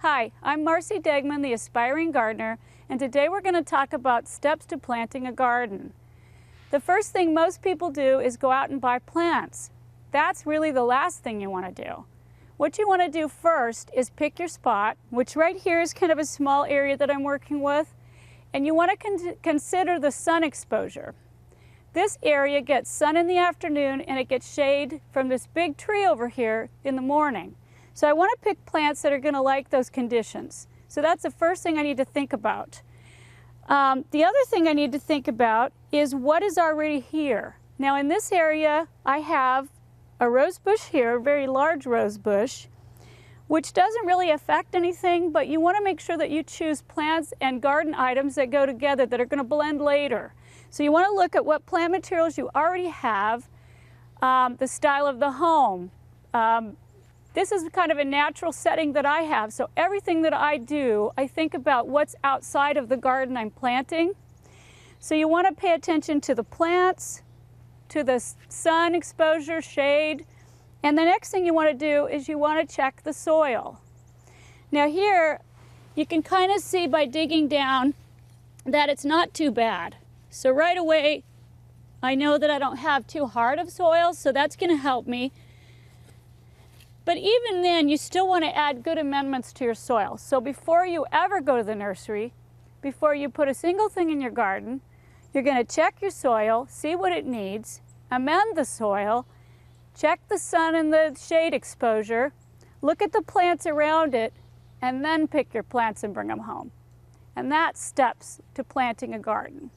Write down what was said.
Hi, I'm Marcy Degman, the Aspiring Gardener, and today we're going to talk about steps to planting a garden. The first thing most people do is go out and buy plants. That's really the last thing you want to do. What you want to do first is pick your spot, which right here is kind of a small area that I'm working with, and you want to consider the sun exposure. This area gets sun in the afternoon and it gets shade from this big tree over here in the morning. So I want to pick plants that are going to like those conditions. So that's the first thing I need to think about. The other thing I need to think about is what is already here. Now in this area I have a rose bush here, a very large rose bush, which doesn't really affect anything, but you want to make sure that you choose plants and garden items that go together that are going to blend later. So you want to look at what plant materials you already have, the style of the home. This is kind of a natural setting that I have, so everything that I do, I think about what's outside of the garden I'm planting. So you want to pay attention to the plants, to the sun exposure, shade, and the next thing you want to do is you want to check the soil. Now here, you can kind of see by digging down that it's not too bad. So right away, I know that I don't have too hard of soil, so that's going to help me. But even then, you still want to add good amendments to your soil. So before you ever go to the nursery, before you put a single thing in your garden, you're going to check your soil, see what it needs, amend the soil, check the sun and the shade exposure, look at the plants around it, and then pick your plants and bring them home. And that's steps to planting a garden.